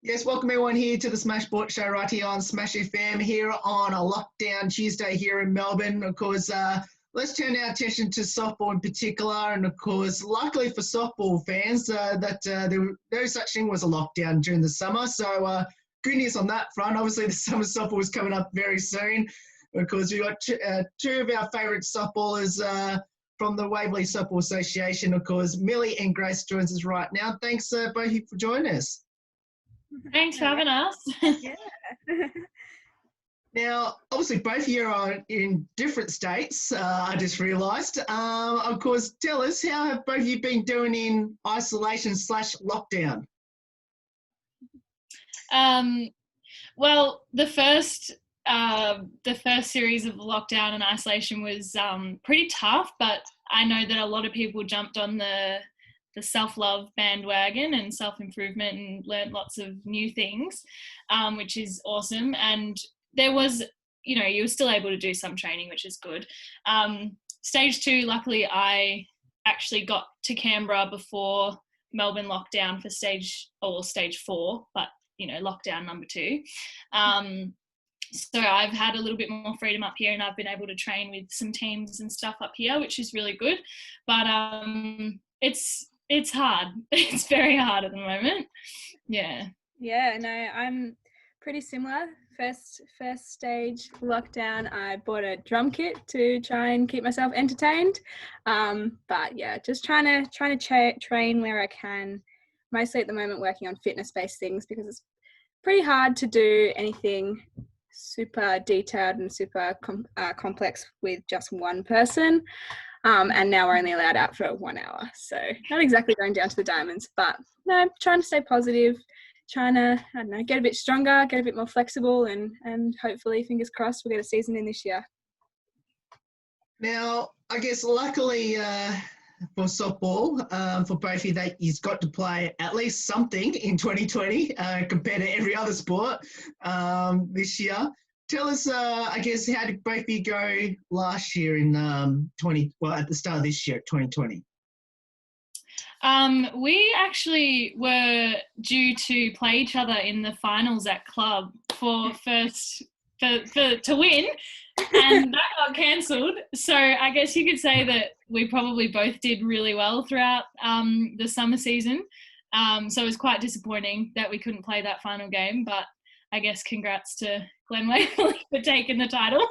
Yes, welcome everyone here to the Smash Sport Show right here on Smash FM here on a lockdown Tuesday here in Melbourne. Of course, let's turn our attention to softball in particular. And of course, luckily for softball fans, there no such thing was a lockdown during the summer. So good news on that front. Obviously, the summer softball is coming up very soon. Of course, we've got two of our favourite softballers from the Waverley Softball Association. Of course, Millie and Grace joins us right now. Thanks both of you for joining us. Thanks for having us. Yeah. Now, obviously, both of you are in different states, I just realised. Of course, tell us, how have both of you been doing in isolation/lockdown? Well, the first series of lockdown and isolation was pretty tough, but I know that a lot of people jumped on the self-love bandwagon and self-improvement and learned lots of new things, which is awesome. And there was, you were still able to do some training, which is good. Stage 2, luckily, I actually got to Canberra before Melbourne lockdown for stage 4, but, lockdown number 2. So I've had a little bit more freedom up here and I've been able to train with some teams and stuff up here, which is really good. But it's hard. It's very hard at the moment. Yeah. Yeah, no, I'm pretty similar. First stage lockdown, I bought a drum kit to try and keep myself entertained. But yeah, just trying to train where I can. Mostly at the moment working on fitness-based things because it's pretty hard to do anything super detailed and super complex with just one person. And now we're only allowed out for 1 hour. So not exactly going down to the diamonds, but no, trying to stay positive, trying to, get a bit stronger, get a bit more flexible, and hopefully, fingers crossed, we'll get a season in this year. Now, I guess luckily for softball, for both of you, that you've got to play at least something in 2020 compared to every other sport this year. Tell us, I guess, how did both of you go last year in at the start of this year, 2020? We actually were due to play each other in the finals at club to win, and that got cancelled. So I guess you could say that we probably both did really well throughout the summer season. So it was quite disappointing that we couldn't play that final game, but I guess congrats to Glen Waverley for taking the title.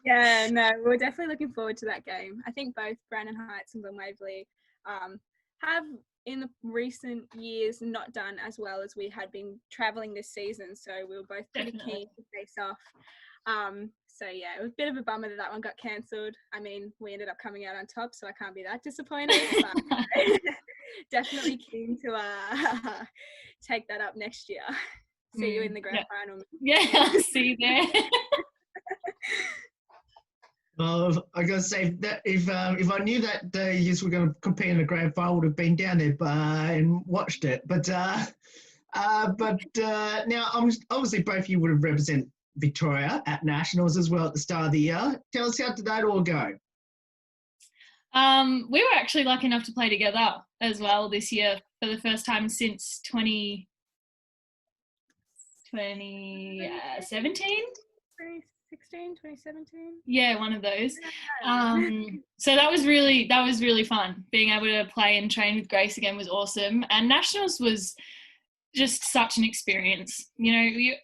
Yeah, no, we're definitely looking forward to that game. I think both Brandon Heights and Glen Waverley have in the recent years not done as well as we had been travelling this season, so we were both pretty keen to face off. So yeah, it was a bit of a bummer that one got cancelled. I mean, we ended up coming out on top, so I can't be that disappointed, but definitely keen to take that up next year. See you in the grand final. Yeah, I'll see you there. Well, I gotta say that if I knew that you were going to compete in the grand final, I would have been down there and watched it. But now, obviously, both of you would have represented Victoria at nationals as well at the start of the year. Tell us, how did that all go? We were actually lucky enough to play together as well this year for the first time since 2017. 2017. Yeah, one of those. So that was really fun. Being able to play and train with Grace again was awesome. And nationals was just such an experience.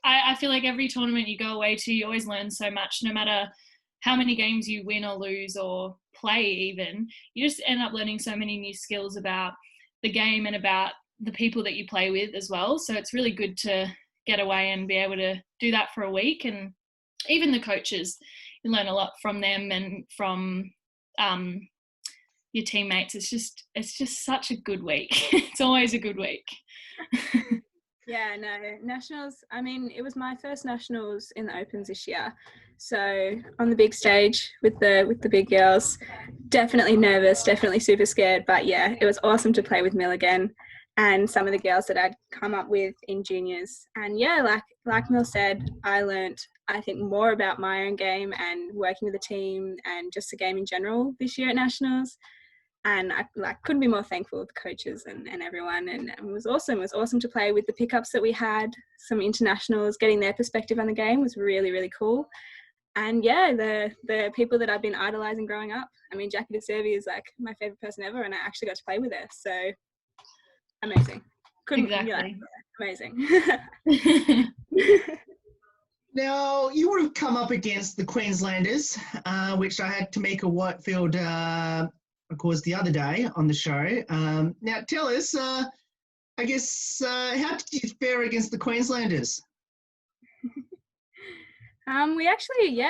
I feel like every tournament you go away to, you always learn so much, no matter how many games you win or lose or play even. You just end up learning so many new skills about the game and about the people that you play with as well. So it's really good to get away and be able to do that for a week. And even the coaches, you learn a lot from them and from your teammates. It's just such a good week. It's always a good week. Yeah, no, nationals, I mean, it was my first nationals in the Opens this year. So on the big stage with the big girls, definitely nervous, definitely super scared. But yeah, it was awesome to play with Mill again and some of the girls that I'd come up with in juniors. And yeah, like Mill said, I learnt, I think, more about my own game and working with the team and just the game in general this year at nationals. And I couldn't be more thankful with the coaches and everyone. And it was awesome. It was awesome to play with the pickups that we had. Some internationals, getting their perspective on the game was really, really cool. And yeah, the people that I've been idolising growing up. I mean, Jackie DeServi is like my favourite person ever, and I actually got to play with her. So amazing. Amazing. Now, you would have come up against the Queenslanders, which I had Tamika Whitefield, of course, the other day on the show. Now, tell us, how did you fare against the Queenslanders? We actually,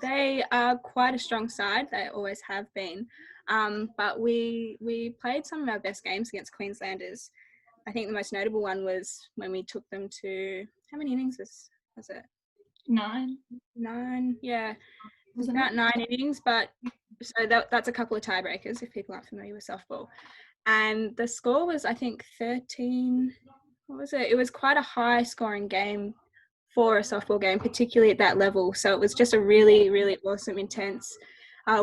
they are quite a strong side. They always have been. But we played some of our best games against Queenslanders. I think the most notable one was when we took them to, how many innings was it? 9. 9, yeah. It was about 9 innings, but so that's a couple of tiebreakers if people aren't familiar with softball. And the score was, I think, 13. What was it? It was quite a high scoring game for a softball game, particularly at that level. So it was just a really, really awesome, intense.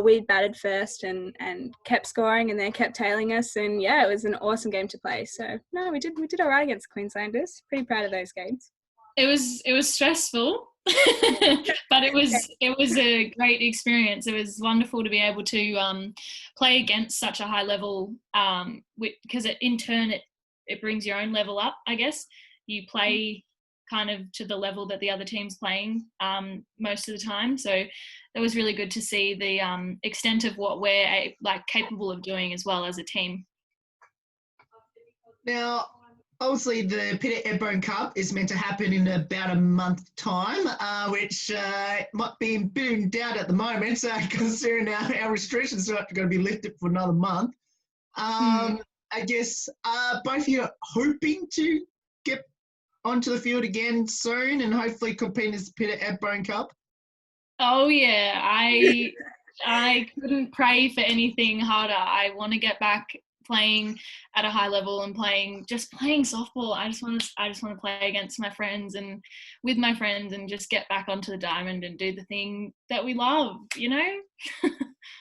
We batted first and kept scoring, and then kept tailing us. And yeah, it was an awesome game to play. So no, we did all right against Queenslanders. Pretty proud of those games. It was stressful, but it was a great experience. It was wonderful to be able to play against such a high level, because in turn it brings your own level up. I guess you play kind of to the level that the other team's playing most of the time. So it was really good to see the extent of what we're capable of doing as well as a team. Now, obviously, the Peter Edbone Cup is meant to happen in about a month's time, which might be a bit in doubt at the moment, considering our restrictions are going to be lifted for another month. I guess both of you are hoping to get onto the field again soon and hopefully compete in this Peter Edbone Cup. Oh yeah, I couldn't pray for anything harder. I want to get back playing at a high level and playing softball. I just want to play against my friends and with my friends and just get back onto the diamond and do the thing that we love, you know?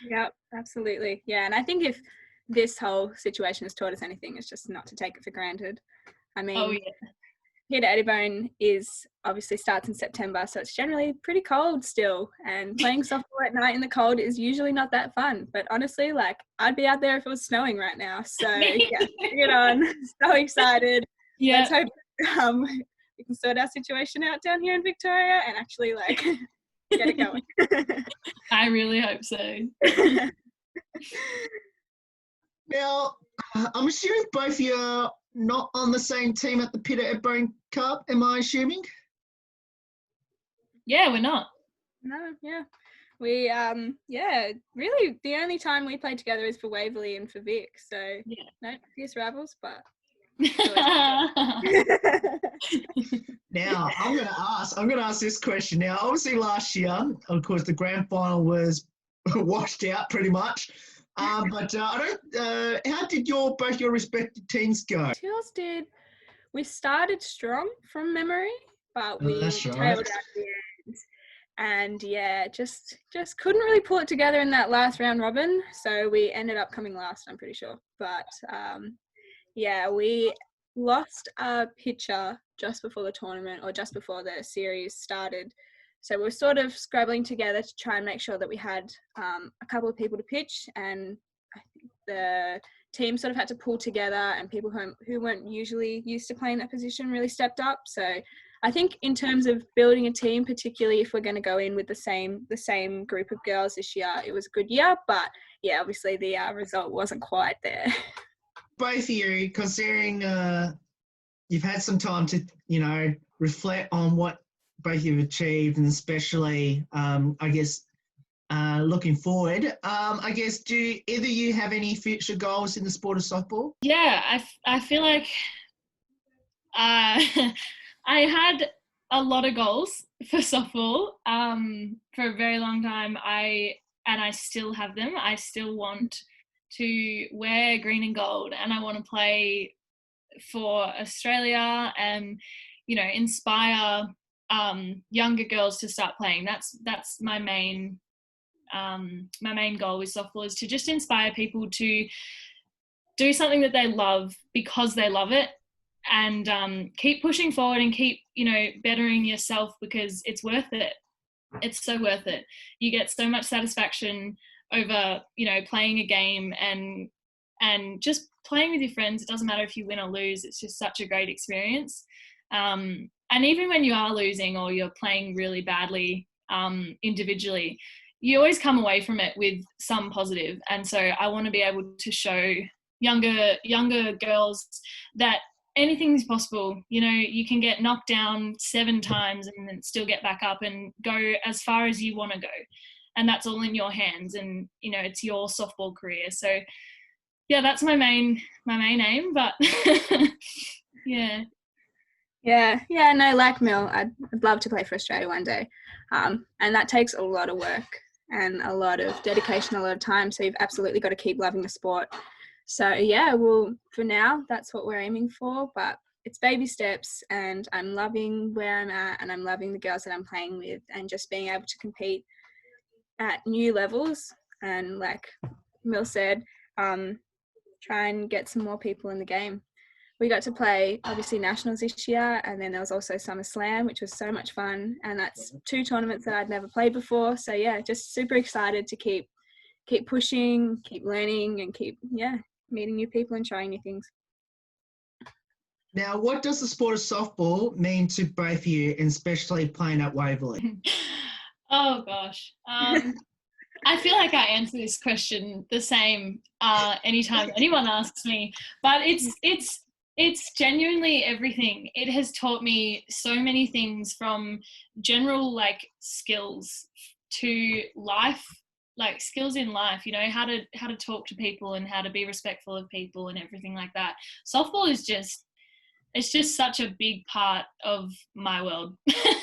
Yep, absolutely. Yeah, and I think if this whole situation has taught us anything, it's just not to take it for granted. I mean, Peter Edbone obviously starts in September, so it's generally pretty cold still, and playing softball at night in the cold is usually not that fun. But honestly, I'd be out there if it was snowing right now. So yeah, bring it on. So excited. Yeah. Let's hope we can sort our situation out down here in Victoria and actually get it going. I really hope so. Now, I'm assuming both of you are not on the same team at the Peter Edbone Cup, am I assuming? Yeah, we're not. No, yeah. We, really the only time we play together is for Waverley and for Vic. So, no, fierce rivals, but. Now, I'm going to ask this question. Now, obviously last year, of course, the grand final was washed out pretty much. But how did both your respective teams go? Yours did. We started strong from memory, but we tailed out the end. And yeah, just couldn't really pull it together in that last round robin. So we ended up coming last, I'm pretty sure. But we lost a pitcher just before the tournament or just before the series started. So we were sort of scrabbling together to try and make sure that we had a couple of people to pitch, and I think the team sort of had to pull together, and people who weren't usually used to playing that position really stepped up. So I think in terms of building a team, particularly if we're going to go in with the same group of girls this year, it was a good year. But yeah, obviously the result wasn't quite there. Both of you, considering you've had some time to, reflect on what both you've achieved, and especially, looking forward, do either of you have any future goals in the sport of softball? Yeah, I feel like I had a lot of goals for softball for a very long time. I still have them. I still want to wear green and gold, and I want to play for Australia and, inspire younger girls to start playing. That's my main my main goal with softball is to just inspire people to do something that they love because they love it, and keep pushing forward and keep, bettering yourself, because it's worth it. It's so worth it. You get so much satisfaction over, playing a game and just playing with your friends. It doesn't matter if you win or lose. It's just such a great experience. And even when you are losing or you're playing really badly individually, you always come away from it with some positive. And so I want to be able to show younger girls that anything's possible. You can get knocked down 7 times and then still get back up and go as far as you want to go. And that's all in your hands, and, it's your softball career. So yeah, that's my main aim, but yeah. Yeah, no, like Mel, I'd love to play for Australia one day. And that takes a lot of work and a lot of dedication, a lot of time. So you've absolutely got to keep loving the sport. So yeah, well, for now, that's what we're aiming for, but it's baby steps, and I'm loving where I'm at, and I'm loving the girls that I'm playing with, and just being able to compete at new levels. And like Mel said, try and get some more people in the game. We got to play, obviously, Nationals this year, and then there was also Summer Slam, which was so much fun, and that's 2 tournaments that I'd never played before. So yeah, just super excited to keep pushing, keep learning, and keep meeting new people and trying new things. Now, what does the sport of softball mean to both of you, and especially playing at Waverley? Oh gosh. I feel like I answer this question the same anytime anyone asks me, but it's genuinely everything. It has taught me so many things, from general skills to life, skills in life, how to talk to people and how to be respectful of people and everything like that. Softball is it's just such a big part of my world.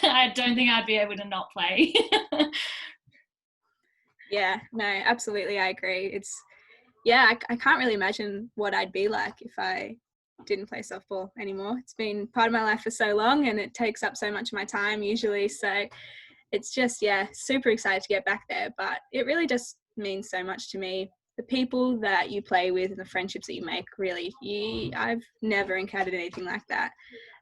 I don't think I'd be able to not play. Yeah, no, absolutely, I agree. I can't really imagine what I'd be like if I didn't play softball anymore. It's been part of my life for so long, and it takes up so much of my time usually. So it's just, super excited to get back there. But it really just means so much to me. The people that you play with and the friendships that you make, really, I've never encountered anything like that.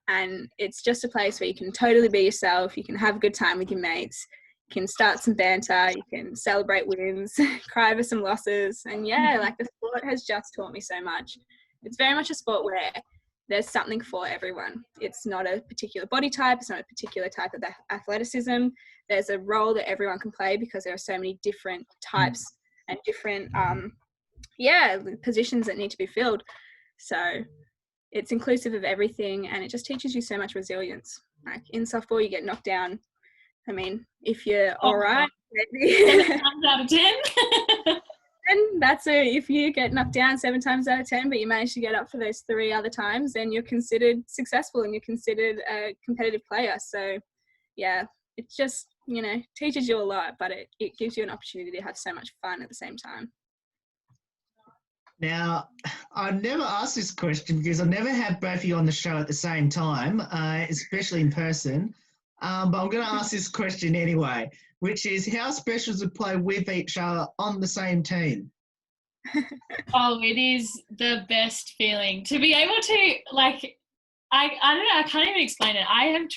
And it's just a place where you can totally be yourself. You can have a good time with your mates. You can start some banter. You can celebrate wins, cry over some losses. And the sport has just taught me so much. It's very much a sport where there's something for everyone. It's not a particular body type. It's not a particular type of athleticism. There's a role that everyone can play, because there are so many different types and different positions that need to be filled. So it's inclusive of everything, and it just teaches you so much resilience. Like in softball, you get knocked down. I mean, if you're all right, maybe 7 times out of 10. And that's if you get knocked down 7 times out of 10, but you manage to get up for those 3 other times, then you're considered successful and you're considered a competitive player. So yeah, it just, teaches you a lot, but it gives you an opportunity to have so much fun at the same time. Now, I've never asked this question because I've never had both of you on the show at the same time, especially in person. But I'm going to ask this question anyway, which is, how special is it to play with each other on the same team? Oh, it is the best feeling to be able to, I don't know, I can't even explain it. I have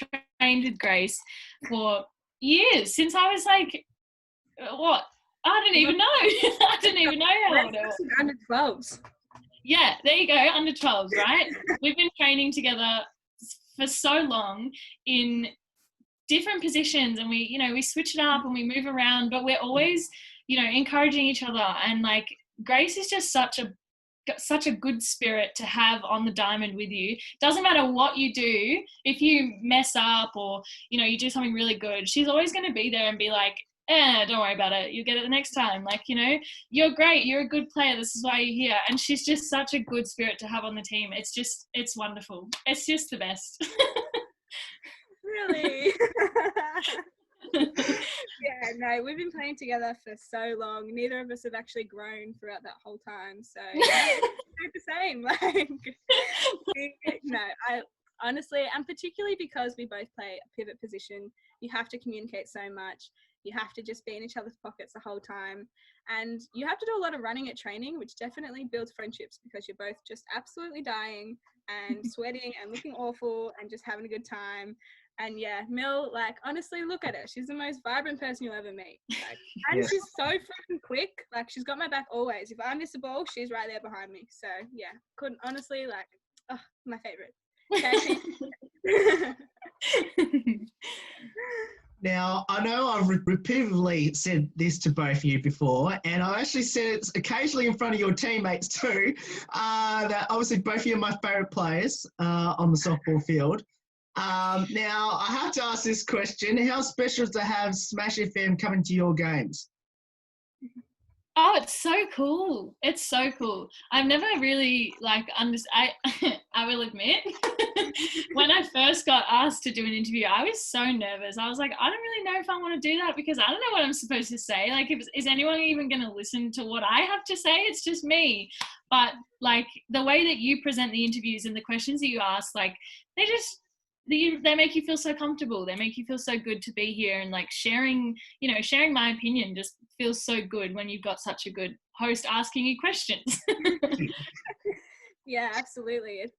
trained with Grace for years, since I was what? I didn't even know. I didn't even know how old I was. Under 12s. Yeah, there you go, under 12s, right? We've been training together for so long in different positions, and we switch it up and we move around, but we're always, encouraging each other. And Grace is just such a good spirit to have on the diamond with you. Doesn't matter what you do, if you mess up or, you do something really good, she's always going to be there and be like, don't worry about it. You'll get it the next time. You're great. You're a good player. This is why you're here. And she's just such a good spirit to have on the team. It's wonderful. It's just the best. Really? Yeah, no, we've been playing together for so long. Neither of us have actually grown throughout that whole time. So it's the same. I honestly, and particularly because we both play a pivot position, you have to communicate so much. You have to just be in each other's pockets the whole time. And you have to do a lot of running at training, which definitely builds friendships because you're both just absolutely dying and sweating and looking awful and just having a good time. And yeah, Mill, like, honestly, look at her. She's the most vibrant person you'll ever meet. Like, and she's so freaking quick. Like, she's got my back always. If I miss a ball, she's right there behind me. So yeah, couldn't honestly, like, oh, my favorite. Okay. Now, I know I've repeatedly said this to both of you before, and I actually said it occasionally in front of your teammates too, that obviously both of you are my favourite players on the softball field. Now, I have to ask this question. How special is it to have Smash FM coming to your games? Oh, it's so cool. It's so cool. I've never really, like, I will admit, when I first got asked to do an interview, I was so nervous. I was like, I don't really know if I want to do that because I don't know what I'm supposed to say. Like, is anyone even going to listen to what I have to say? It's just me. But, like, the way that you present the interviews and the questions that you ask, like, they make you feel so comfortable. They make you feel so good to be here, and like sharing my opinion just feels so good when you've got such a good host asking you questions. Yeah, absolutely. It's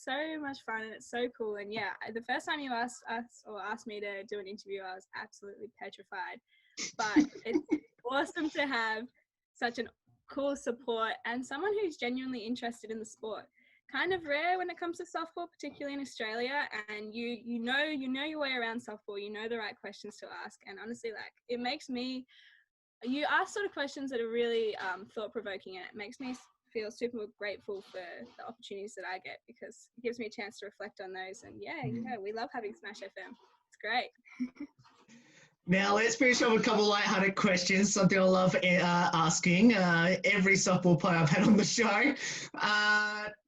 so much fun and it's so cool. And yeah, the first time you asked me to do an interview, I was absolutely petrified. But it's awesome to have such an cool support and someone who's genuinely interested in the sport. Kind of rare when it comes to softball, particularly in Australia, and you know your way around softball. You know the right questions to ask, and honestly, like, it makes me, you ask sort of questions that are really thought-provoking, and it makes me feel super grateful for the opportunities that I get because it gives me a chance to reflect on those. And yeah, we love having Smash FM. It's great. Now, let's finish off with a couple of lighthearted questions, something I love asking every softball player I've had on the show.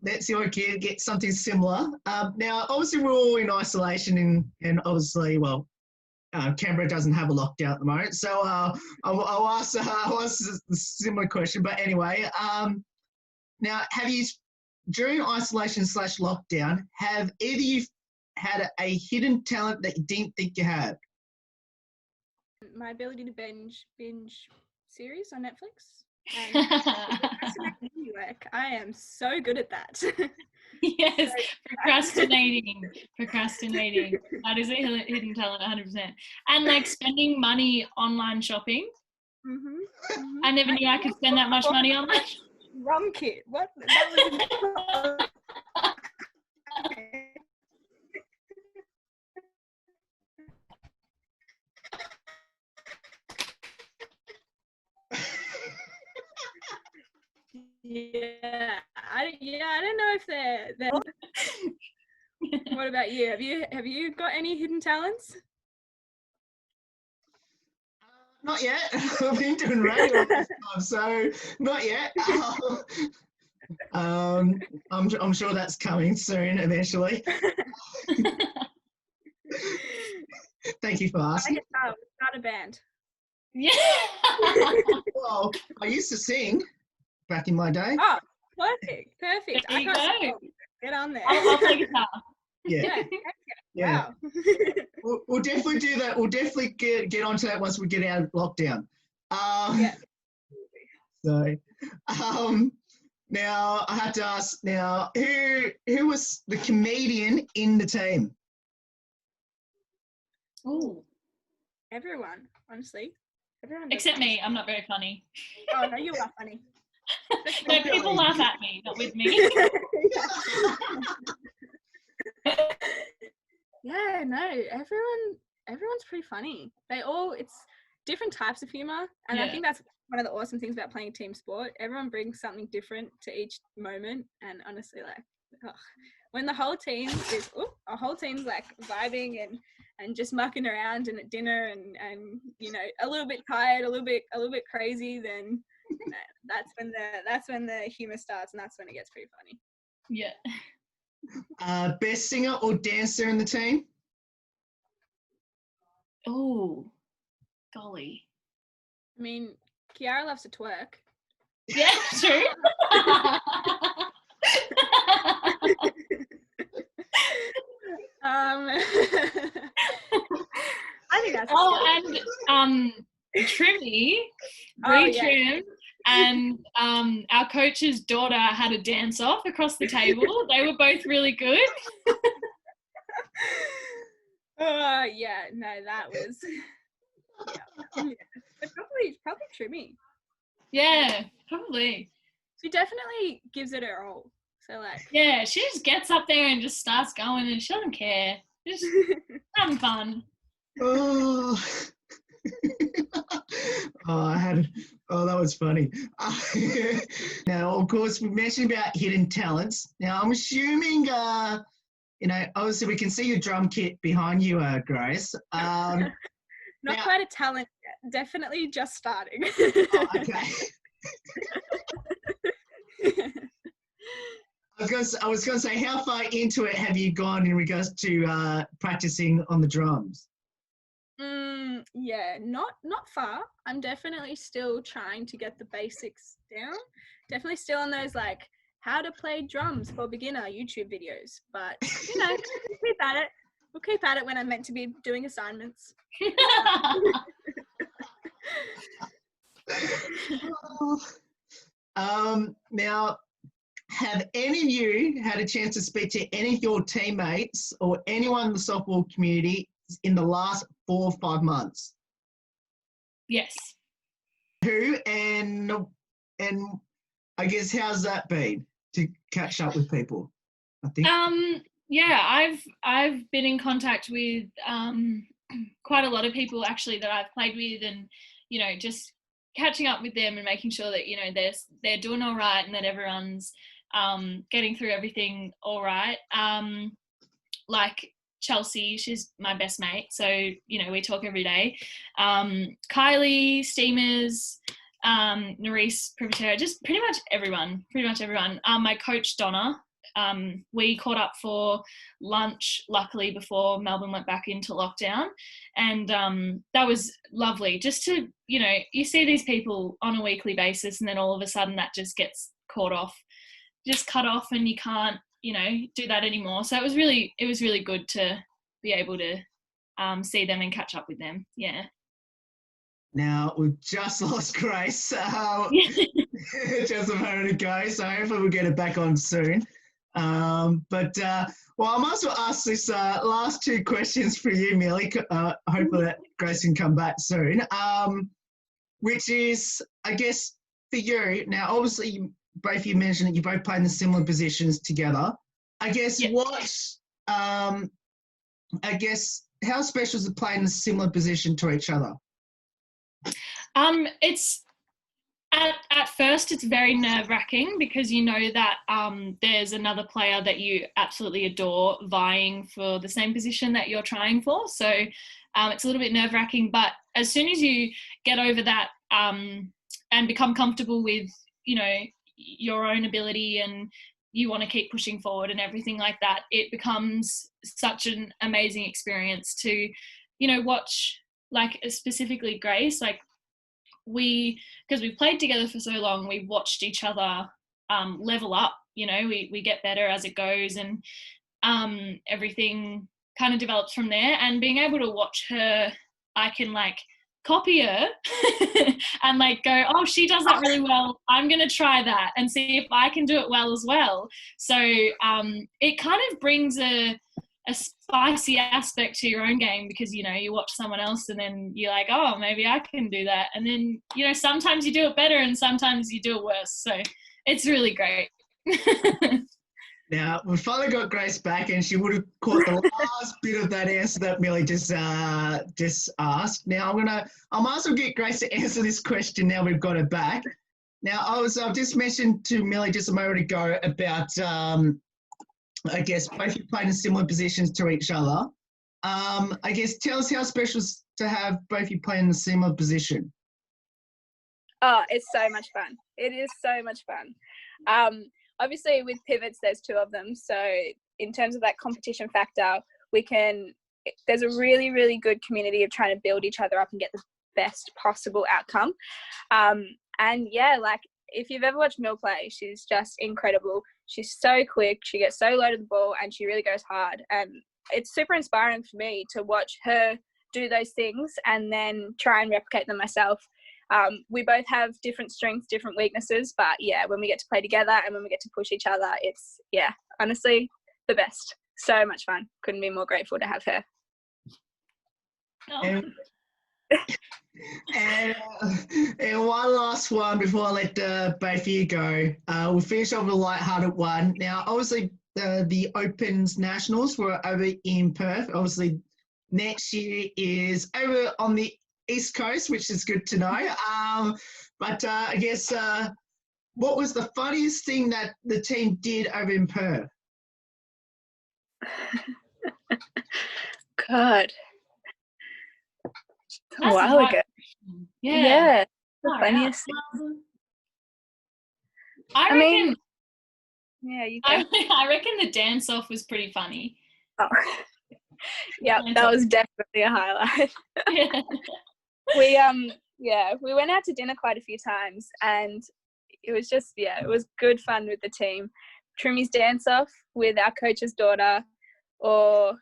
Let's see if I can get something similar. Now, obviously, we're all in isolation and obviously, well, Canberra doesn't have a lockdown at the moment. So I'll ask a similar question. But anyway, now, have you, during isolation / lockdown, have either of you had a hidden talent that you didn't think you had? My ability to binge series on Netflix. And work. I am so good at that. Yes, procrastinating. That is a hidden talent, 100%. And like spending money online shopping. I never knew I could spend that much money online. Rum kit. What? That was I don't know if they're What about you? Have you got any hidden talents? Not yet. I've been doing radio all this time, so not yet. I'm sure that's coming soon, eventually. Thank you for asking. Start a band. Yeah. Well, I used to sing back in my day. Oh, perfect. There you go. Get on there. I'll play guitar. Yeah. Wow. We'll definitely do that. We'll definitely get onto that once we get out of lockdown. Yeah. So, now I have to ask. Now, who was the comedian in the team? Ooh. Everyone, honestly. Everyone. Except me. I'm not very funny. Oh no, you are funny. No, people laugh at me, not with me. Yeah, no, everyone's pretty funny. It's different types of humor, and I think that's one of the awesome things about playing team sport. Everyone brings something different to each moment, and honestly, like, when the whole team is a whole team's like vibing and just mucking around and at dinner and a little bit tired, a little bit crazy, then that's when the humor starts, and that's when it gets pretty funny. Yeah. Best singer or dancer in the team? Oh, golly. I mean, Kiara loves to twerk. Yeah, true. I think that's. Oh, and trimmy, Oh, re-trim, and our coach's daughter had a dance-off across the table. They were both really good. Yeah, no, that was, yeah. But probably trimmy. Yeah, probably. She definitely gives it her all. So like, Yeah, she just gets up there and just starts going, and she doesn't care. Just having fun. Oh. That was funny. Now, of course, we mentioned about hidden talents. Now, I'm assuming, obviously we can see your drum kit behind you, Grace. Not quite a talent yet. Definitely just starting. Oh, okay. I was going to say, how far into it have you gone in regards to practicing on the drums? Yeah, not far. I'm definitely still trying to get the basics down. Definitely still on those like how to play drums for beginner YouTube videos. But we'll keep at it. We'll keep at it when I'm meant to be doing assignments. Now, have any of you had a chance to speak to any of your teammates or anyone in the softball community in the last 4 or 5 months? Yes. Who and I guess how's that been to catch up with people? I think. Yeah, I've been in contact with quite a lot of people actually that I've played with, and just catching up with them and making sure that they're doing all right and that everyone's getting through everything all right. Like Chelsea, she's my best mate, so we talk every day. Kylie, Steamers, Nerisse, Privatera, just pretty much everyone. My coach Donna, we caught up for lunch luckily before Melbourne went back into lockdown, and that was lovely just to you see these people on a weekly basis, and then all of a sudden that just gets cut off, and you can't do that anymore. So it was really good to be able to see them and catch up with them. Yeah. Now we've just lost Grace just a moment ago, so hopefully we'll get it back on soon. But I might as well ask this last 2 questions for you, Millie. Hopefully that Grace can come back soon. Which is, I guess, for you now. Obviously, both you mentioned that you both play in the similar positions together. I guess how special is it playing in a similar position to each other? It's at first it's very nerve-wracking because that there's another player that you absolutely adore vying for the same position that you're trying for. So it's a little bit nerve-wracking, but as soon as you get over that and become comfortable with your own ability and you want to keep pushing forward and everything like that, it becomes such an amazing experience to watch, like specifically Grace, like because we've played together for so long, we've watched each other level up. We get better as it goes, and everything kind of develops from there. And being able to watch her, I can like copy her and like go, oh, she does that really well, I'm gonna try that and see if I can do it well as well. So it kind of brings a spicy aspect to your own game, because you watch someone else and then you're like, oh, maybe I can do that, and then sometimes you do it better and sometimes you do it worse. So it's really great. Now, we finally got Grace back, and she would have caught the last bit of that answer that Millie just asked. Now, I might as well get Grace to answer this question now we've got her back. Now, I've just mentioned to Millie just a moment ago about, I guess, both you played in similar positions to each other. I guess, tell us how special it is to have both you play in a similar position. Oh, it's so much fun. It is so much fun. Obviously, with pivots, there's 2 of them. So in terms of that competition factor, there's a really, really good community of trying to build each other up and get the best possible outcome. And yeah, like if you've ever watched Mill play, she's just incredible. She's so quick. She gets so low to the ball and she really goes hard. And it's super inspiring for me to watch her do those things and then try and replicate them myself. We both have different strengths, different weaknesses, but yeah, when we get to play together and when we get to push each other, it's, yeah, honestly, the best. So much fun. Couldn't be more grateful to have her. Oh. And one last one before I let both of you go. We'll finish off with a light-hearted one. Now, obviously, the Opens Nationals were over in Perth. Obviously, next year is over on the East Coast, which is good to know. But I guess what was the funniest thing that the team did over in Perth? God. A That's while ago. Yeah. The funniest thing. I reckon. Yeah, you go. I reckon the dance off was pretty funny. Oh. Yeah, that was definitely a highlight. Yeah. We went out to dinner quite a few times, and it was just, it was good fun with the team. Trimmy's dance off with our coach's daughter, or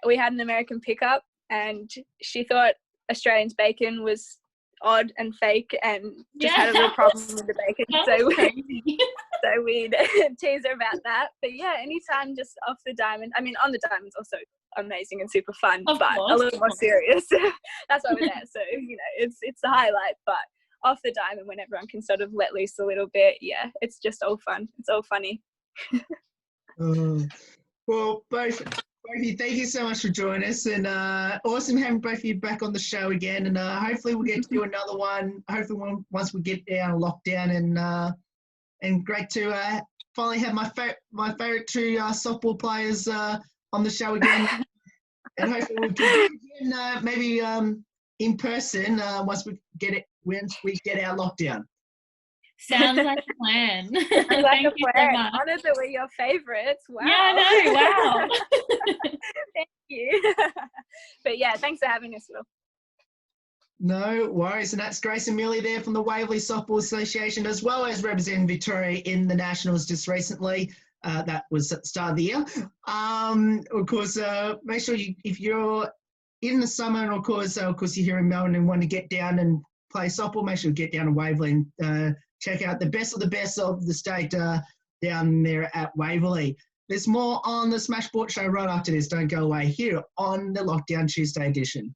we had an American pickup, and she thought Australian's bacon was odd and fake and just had a real problem with the bacon. So we'd tease her about that. But yeah, anytime just off the diamond. I mean, on the diamond's also amazing and super fun, but a little more serious. That's why we're there. So, it's the highlight. But off the diamond, when everyone can sort of let loose a little bit, yeah, it's just all fun. It's all funny. Well, both of you, thank you so much for joining us, and awesome having both of you back on the show again. And hopefully we'll get to do another one. Hopefully once we get down lockdown, and great to finally have my favorite two softball players on the show again. And hopefully we'll do it again, maybe in person once we get our lockdown. Sounds like a plan. Sounds like a plan. Honoured that we're your favourites. Wow. Yeah, I know. Wow. Thank you. But yeah, thanks for having us, Will. No worries. And that's Grace and Milli there from the Waverley Softball Association, as well as representing Victoria in the Nationals just recently. That was at the start of the year. Of course, make sure if you're in the summer, and of course you're here in Melbourne and want to get down and play softball, make sure you get down to Waverley and check out the best of the state down there at Waverley. There's more on the Smash Sport Show right after this. Don't go away here on the Lockdown Tuesday edition.